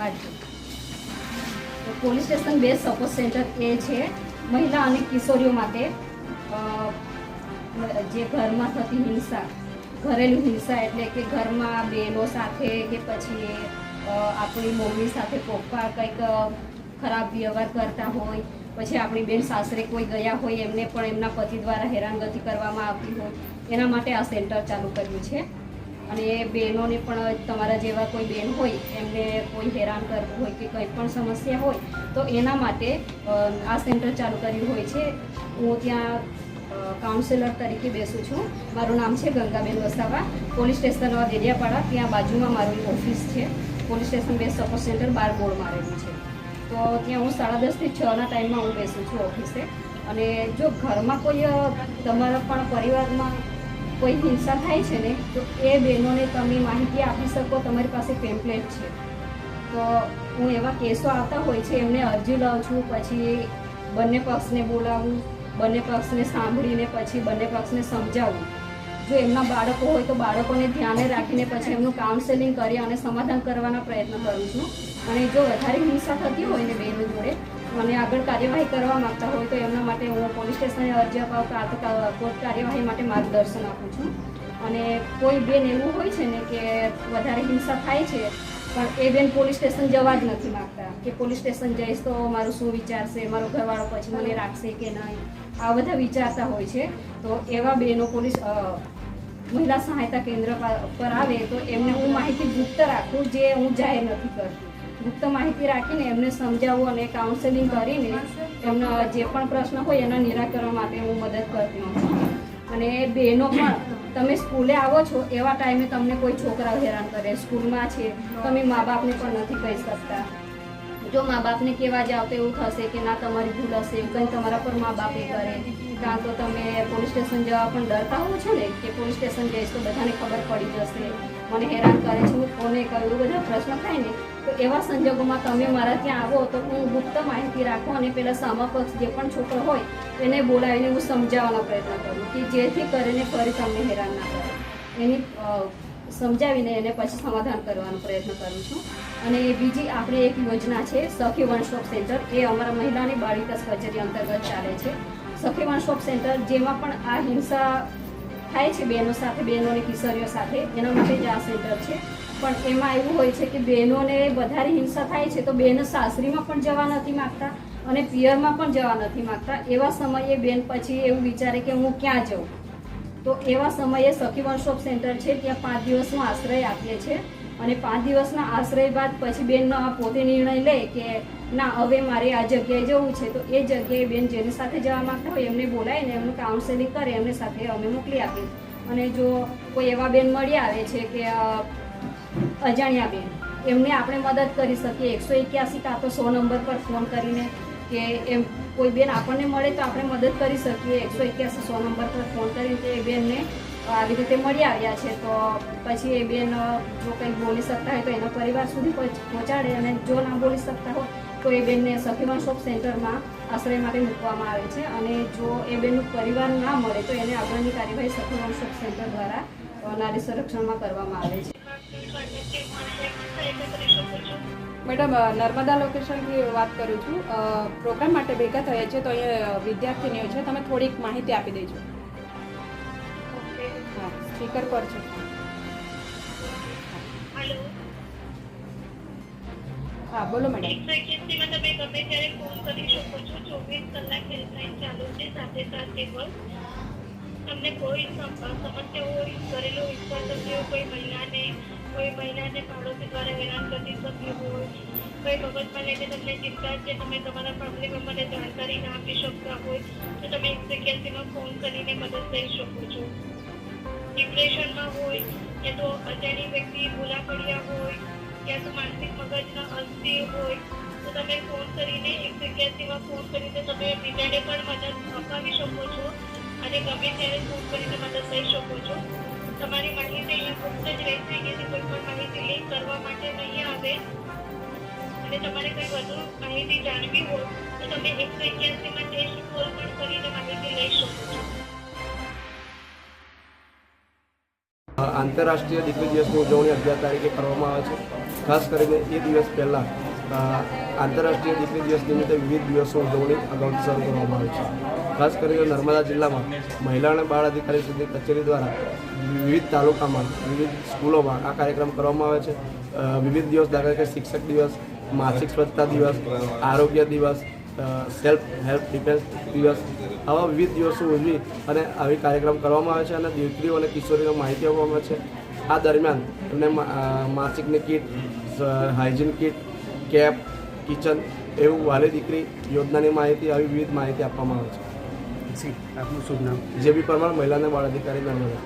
બાજુ. તો police station base support centre એ છે મહિલા અને કિશોરીઓ માટે જે ઘરમાં થતી હિંસા, ઘરેલું હિંસા એટલે કે ઘરમાં બહેનો સાથે કે પછી આપણી મમ્મી સાથે પપ્પા કંઈક ખરાબ વ્યવહાર કરતા હોય, પછી આપણી બેન સાસરે કોઈ ગયા હોય એમને પણ એમના પતિ દ્વારા હેરાનગતિ કરવામાં આવતી હોય, એના માટે આ સેન્ટર ચાલુ કર્યું છે. અને એ બહેનોને પણ તમારા જેવા કોઈ બેન હોય એમને કોઈ હેરાન કરવું હોય કે કંઈ પણ સમસ્યા હોય તો એના માટે આ સેન્ટર ચાલુ કર્યું હોય છે. હું ત્યાં કાઉન્સેલર તરીકે બેસું છું. મારું નામ છે ગંગાબેન વસાવા. પોલીસ સ્ટેશન દેડિયાપાડા, ત્યાં બાજુમાં મારી ઓફિસ છે. Police station base support centre 12 board મારેલું છે. તો ત્યાં હું 10:30 થી 6ના ટાઈમમાં હું બેસું છું ઓફિસે. અને જો ઘરમાં કોઈ તમારા પણ પરિવારમાં કોઈ હિંસા થાય છે ને તો એ બહેનોને તમે માહિતી આપી શકો. તમારી પાસે પેમ્પલેટ છે તો હું એવા કેસો આવતા હોય છે એમને અરજી લઉં છું, પછી બંને પક્ષને બોલાવું, બંને પક્ષને સાંભળીને પછી બંને પક્ષને સમજાવું. જો એમના બાળકો હોય તો બાળકોને ધ્યાને રાખીને પછી એમનું કાઉન્સેલિંગ કરી અને સમાધાન કરવાના પ્રયત્ન કરું છું. અને જો વધારે હિંસા થતી હોય ને બહેનો જોડે અને આગળ કાર્યવાહી કરવા માગતા હોય તો એમના માટે હું પોલીસ સ્ટેશને અરજી અપાવું, કોર્ટ કાર્યવાહી માટે માર્ગદર્શન આપું છું. અને કોઈ બેન એવું હોય છે ને કે વધારે હિંસા થાય છે પણ એ બેન પોલીસ સ્ટેશન જવા જ નથી માગતા કે પોલીસ સ્ટેશન જઈશ તો મારું શું વિચારશે, મારો ઘરવાળો પછી મને રાખશે કે નહીં, આ બધા વિચારતા હોય છે. તો એવા બહેનો મહિલા સહાયતા કેન્દ્ર પર આવે તો એમને હું માહિતી ગુપ્ત રાખું, જે હું જાહેર નથી કરતી. ગુપ્ત માહિતી રાખીને એમને સમજાવું અને કાઉન્સેલિંગ કરીને એમના જે પણ પ્રશ્ન હોય એના નિરાકરણ માટે હું મદદ કરતી હોઉં છું. અને બહેનો પણ તમે સ્કૂલે આવો છો એવા ટાઈમે તમને કોઈ છોકરા હેરાન કરે, સ્કૂલમાં છે, તમે મા બાપને પણ નથી કહી શકતા. જો મા બાપને કહેવા જાવ તો એવું થશે કે ના તમારી ભૂલ હશે, એવું કંઈ તમારા પર મા બાપે કરે, કાં તો તમે પોલીસ સ્ટેશન જવા પણ ડરતા હોવ છો ને કે પોલીસ સ્ટેશન જઈશ તો બધાને ખબર પડી જશે, મને હેરાન કરે છે, હું કોને કહ્યું, બધા પ્રશ્ન થાય ને. તો એવા સંજોગોમાં તમે મારા ત્યાં આવો તો હું ગુપ્ત માહિતી રાખું અને પેલા સામાપક્ષ જે પણ છોકરો હોય એને બોલાવીને હું સમજાવવાનો પ્રયત્ન કરું કે જેથી કરીને ફરી તમને હેરાન ના કરે. એની સમજાવીને એને પછી સમાધાન કરવાનો પ્રયત્ન કરું છું. અને બીજી આપણી એક યોજના છે સખી વન સ્ટોપ સેન્ટર, એ અમારા મહિલા અને બાળ વિકાસ કચેરી અંતર્ગત ચાલે છે. સખી વન સ્ટોપ સેન્ટર જેમાં પણ આ હિંસા થાય છે બહેનો સાથે, બહેનો અને કિશોરીઓ સાથે, એના માટે જ આ સેન્ટર છે. પણ એમાં એવું હોય છે કે બહેનોને વધારે હિંસા થાય છે તો બહેનો સાસરીમાં પણ જવા નથી માગતા અને પિયરમાં પણ જવા નથી માગતા. એવા સમયે બેન પછી એવું વિચારે કે હું ક્યાં જાઉં. તો એવા સમયે સખી વન સ્ટોપ સેન્ટર છે, ત્યાં 5 દિવસનો આશ્રય આપીએ છીએ. અને 5 દિવસના આશ્રય બાદ પછી બેન પોતે નિર્ણય લે કે ના હવે મારે આ જગ્યાએ જવું છે તો એ જગ્યાએ બેન જેની સાથે જવા માગતા હોય એમને બોલાવીને એમનું કાઉન્સેલિંગ કરે, એમની સાથે અમે મોકલી આપીએ. અને જો કોઈ એવા બેન મળી આવે છે કે અજાણ્યા બેન, એમને આપણે મદદ કરી શકીએ 181 કાં તો 100 નંબર પર ફોન કરીને કે એમ કોઈ બેન આપણને મળે તો આપણે મદદ કરી શકીએ. 181 100 નંબર પર ફોન કરીને તે બેનને આવી રીતે મળી આવ્યા છે તો પછી એ બેન જો કંઈક બોલી શકતા હોય તો એના પરિવાર સુધી પહોંચાડે, અને જો ના બોલી શકતા હોય તો એ બેનને સખી વન સ્ટોપ સેન્ટરમાં આશ્રય માટે મૂકવામાં આવે છે. અને જો એ બેનનું પરિવાર ના મળે તો એને આગળની કાર્યવાહી સખી વન સ્ટોપ સેન્ટર દ્વારા નારી સંરક્ષણમાં કરવામાં આવે છે. મેડમ, નર્મદા લોકેશનથી વાત કરું છું. પ્રોગ્રામ માટે ભેગા થયા છે તો અહીંયા વિદ્યાર્થીનીઓ છે, તમે થોડીક માહિતી આપી દેજો. હા, સ્પીકર પર છે. હા બોલો મેડમ. 181 માં તમે ગમે ત્યારે ફોન કરી શકો છો. 24 કલાક હેલ્પલાઇન ચાલુ છે. સાથે સાથે પણ તમને કોઈ સમસ્યા હોય, ઘરેલું વિસ્તાર થતી હોય, કોઈ મહિલાને પાડોશી દ્વારા હેરાન કરતી થતી હોય, કોઈ મગજમાં લઈને તમને ચિંતા છે, તમે તમારા ફેમિલી મેમ્બરને જાણકારી ના આપી શકતા હોય તો તમે 181 માં ફોન કરીને મદદ લઈ શકો છો. ડિપ્રેશનમાં હોય યા તો અજાણી વ્યક્તિ ભૂલા પડ્યા હોય યા તો માનસિક મગજના અસ્થિર હોય તો તમે ફોન કરીને 181 માં ફોન કરીને તમે બીજાને પણ મદદ અપાવી શકો છો અને ગમે ત્યારે ફોન કરીને મદદ લઈ શકો છો. તમારી માહિતી અહીંયા ગુપ્ત જ રહેશે, એની કોઈ પણ માહિતી લીક કરવા માટે નહીં આવે. અને તમારે કંઈ વધુ માહિતી જાણવી હોય તો તમે 181 માં ટેસ્ટ કોલ પણ કરીને માહિતી લઈ શકો છો. આંતરરાષ્ટ્રીય દીકરી દિવસની ઉજવણી 11 તારીખે કરવામાં આવે છે. ખાસ કરીને એ દિવસ પહેલાં આંતરરાષ્ટ્રીય દીકરી દિવસ નિમિત્તે વિવિધ દિવસો ઉજવણી અગાઉથી શરૂ કરવામાં આવે છે. ખાસ કરીને નર્મદા જિલ્લામાં મહિલા અને બાળ અધિકારી સુધી કચેરી દ્વારા વિવિધ તાલુકામાં વિવિધ સ્કૂલોમાં આ કાર્યક્રમ કરવામાં આવે છે. વિવિધ દિવસ દાખલા કે શિક્ષક દિવસ, માસિક સ્વચ્છતા દિવસ, આરોગ્ય દિવસ, સેલ્ફ હેલ્પ ડિફેન્સ દિવસ, આવા વિવિધ દિવસો ઉજવી અને આવી કાર્યક્રમ કરવામાં આવે છે અને દીકરીઓ અને કિશોરીઓને માહિતી આપવામાં આવે છે. આ દરમિયાન એમને માસિકની kit, hygiene kit, cap, kitchen એવું વાલી દીકરી યોજનાની માહિતી, આવી વિવિધ માહિતી આપવામાં આવે છે. આપનું શુભ નામ? જે બી પરમાર, મહિલા અને બાળ અધિકારી નર્મદા.